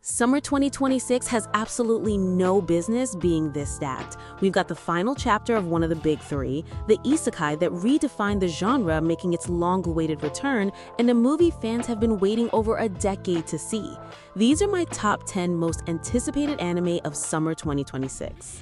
Summer 2026 has absolutely no business being this stacked. We've got the final chapter of one of the big three, the Isekai that redefined the genre, making its long-awaited return, and a movie fans have been waiting over a decade to see. These are my top 10 most anticipated anime of summer 2026.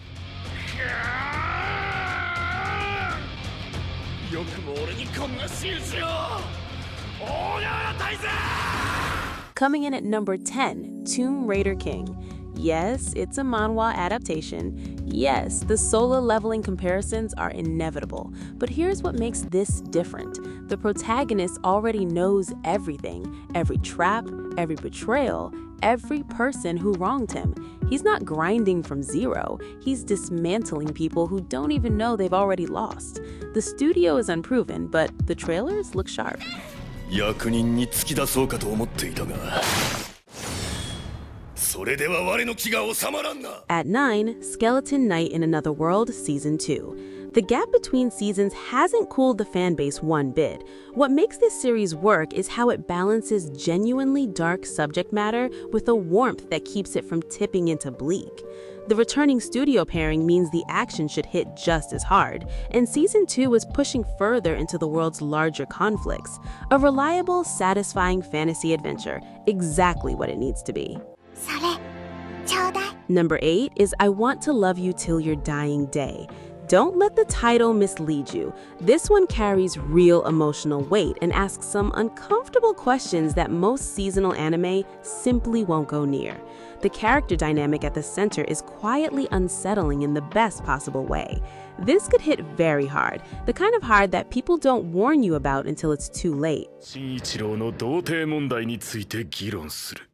Coming in at number 10, Tomb Raider King. Yes, it's a manhwa adaptation. Yes, the solo leveling comparisons are inevitable. But here's what makes this different. The protagonist already knows everything, every trap, every betrayal, every person who wronged him. He's not grinding from zero. He's dismantling people who don't even know they've already lost. The studio is unproven, but the trailers look sharp. 役人に突き出そうかと思っていたがそれでは我の気が収まらんな At 9, Skeleton Knight in Another World Season 2. The gap between seasons hasn't cooled the fanbase one bit. What makes this series work is how it balances genuinely dark subject matter with a warmth that keeps it from tipping into bleak. The returning studio pairing means the action should hit just as hard, and Season 2 is pushing further into the world's larger conflicts. A reliable, satisfying fantasy adventure, exactly what it needs to be. Number 8 is I Want to Love You Till Your Dying Day. Don't let the title mislead you. This one carries real emotional weight and asks some uncomfortable questions that most seasonal anime simply won't go near. The character dynamic at the center is quietly unsettling in the best possible way. This could hit very hard, the kind of hard that people don't warn you about until it's too late. 慎一郎の童貞問題について議論する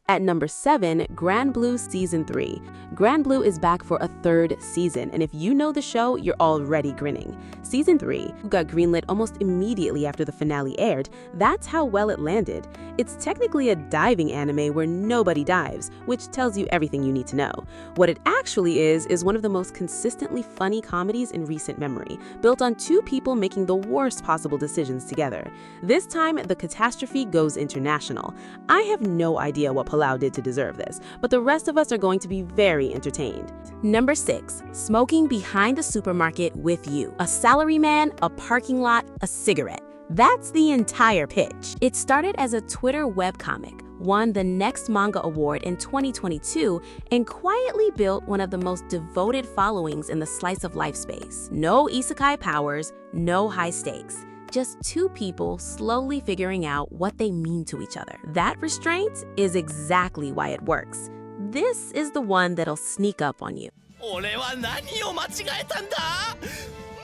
At number 7, Grand Blue Season 3. Grand Blue is back for a third season, and if you know the show, you're already grinning. Season 3 got greenlit almost immediately after the finale aired. That's how well it landed. It's technically a diving anime where nobody dives, which tells you everything you need to know. What it actually is one of the most consistently funny comedies in recent memory, built on two people making the worst possible decisions together. This time, the Catastrophe goes international. I have no idea what Palau did to deserve this, but the rest of us are going to be very entertained. Number 6, Smoking Behind the Supermarket with You. A salaryman, a parking lot, a cigarette. That's the entire pitch. It started as a Twitter webcomic, won the Next Manga Award in 2022, and quietly built one of the most devoted followings in the slice of life space. No isekai powers, no high stakes. Just two people slowly figuring out what they mean to each other. That restraint is exactly why it works. This is the one that'll sneak up on you. 俺は何を間違えたんだ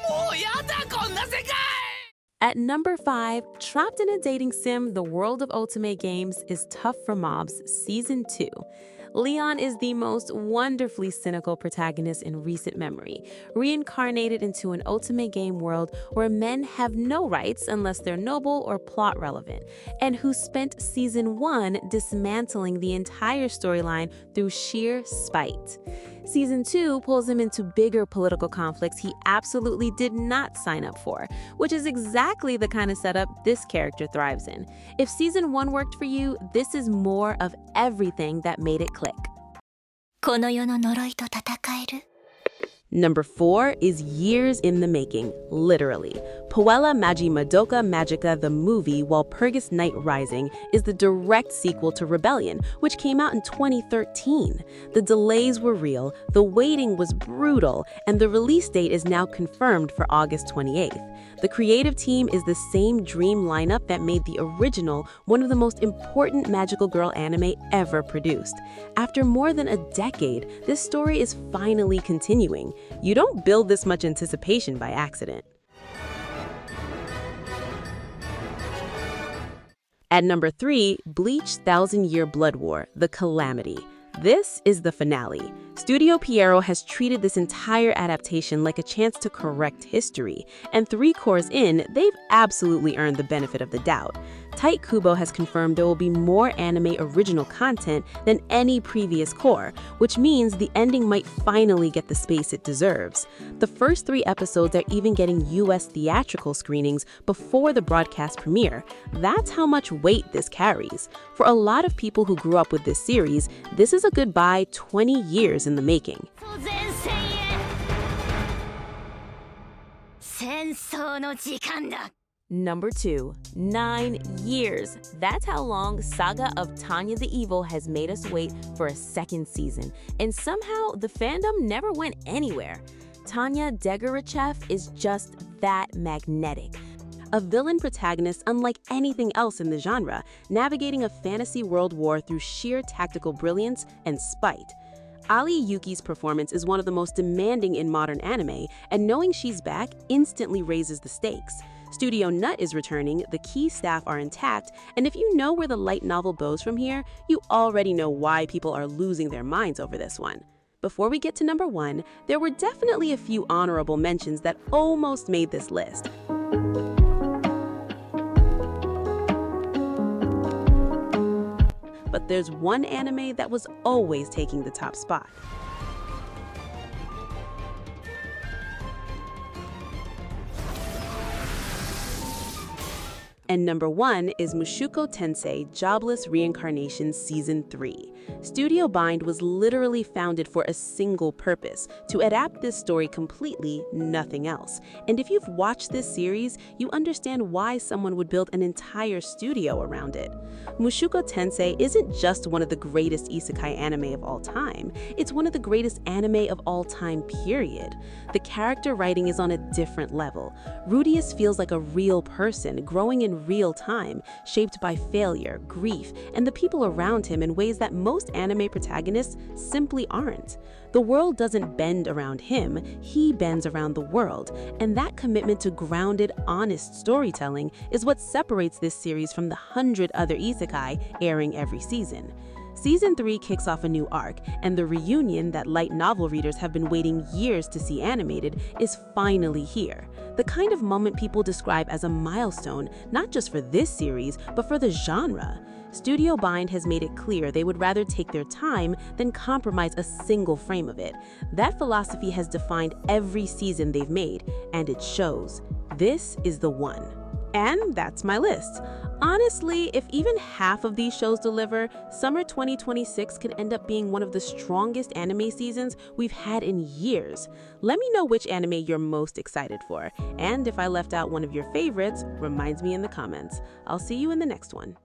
もうやだこんな世界 At number 5, trapped in a dating sim, the world of Otome games is Tough for Mobs Season 2. Leon is the most wonderfully cynical protagonist in recent memory, reincarnated into an Otome game world where men have no rights unless they're noble or plot relevant, and who spent Season 1 dismantling the entire storyline through sheer spite. Season 2 pulls him into bigger political conflicts he absolutely did not sign up for, which is exactly the kind of setup this character thrives in. If Season 1 worked for you, this is more of everything that made it click. この世の呪いと戦える Number 4 is years in the making, literally. Puella Magi Madoka Magica the movie Walpurgisnacht Rising is the direct sequel to Rebellion, which came out in 2013. The delays were real, the waiting was brutal, and the release date is now confirmed for August 28th. The creative team is the same dream lineup that made the original one of the most important magical girl anime ever produced. After more than a decade, this story is finally continuing. You don't build this much anticipation by accident. At number 3, Bleach Thousand Year Blood War, The Calamity. This is the finale. Studio Pierrot has treated this entire adaptation like a chance to correct history, and 3 cores in, they've absolutely earned the benefit of the doubt. Tight Kubo has confirmed there will be more anime original content than any previous core, which means the ending might finally get the space it deserves. The first 3 episodes are even getting US theatrical screenings before the broadcast premiere. That's how much weight this carries. For a lot of people who grew up with this series, this is a goodbye 20 years in the making. Number 2, 9 years. That's how long Saga of Tanya the Evil has made us wait for a second season. And somehow, the fandom never went anywhere. Tanya Degarachev is just that magnetic. A villain protagonist unlike anything else in the genre, navigating a fantasy world war through sheer tactical brilliance and spite. Ali Yuki's performance is one of the most demanding in modern anime, and knowing she's back instantly raises the stakes. Studio Nut is returning, the key staff are intact, and if you know where the light novel goes from here, you already know why people are losing their minds over this one. Before we get to number 1, there were definitely a few honorable mentions that almost made this list. But there's one anime that was always taking the top spot. And number 1 is Mushoku Tensei Jobless Reincarnation Season 3. Studio Bind was literally founded for a single purpose, to adapt this story completely, nothing else. And if you've watched this series, you understand why someone would build an entire studio around it. Mushoku Tensei isn't just one of the greatest isekai anime of all time, it's one of the greatest anime of all time, period. The character writing is on a different level. Rudius feels like a real person, growing in real time, shaped by failure, grief, and the people around him in ways that most anime protagonists simply aren't. The world doesn't bend around him, he bends around the world, and that commitment to grounded, honest storytelling is what separates this series from the 100 other isekai airing every season. Season 3 kicks off a new arc, and the reunion that light novel readers have been waiting years to see animated is finally here. The kind of moment people describe as a milestone, not just for this series, but for the genre. Studio Bind has made it clear they would rather take their time than compromise a single frame of it. That philosophy has defined every season they've made, and it shows. This is the one. And that's my list. Honestly, if even half of these shows deliver, summer 2026 could end up being one of the strongest anime seasons we've had in years. Let me know which anime you're most excited for. And if I left out one of your favorites, reminds me in the comments. I'll see you in the next one.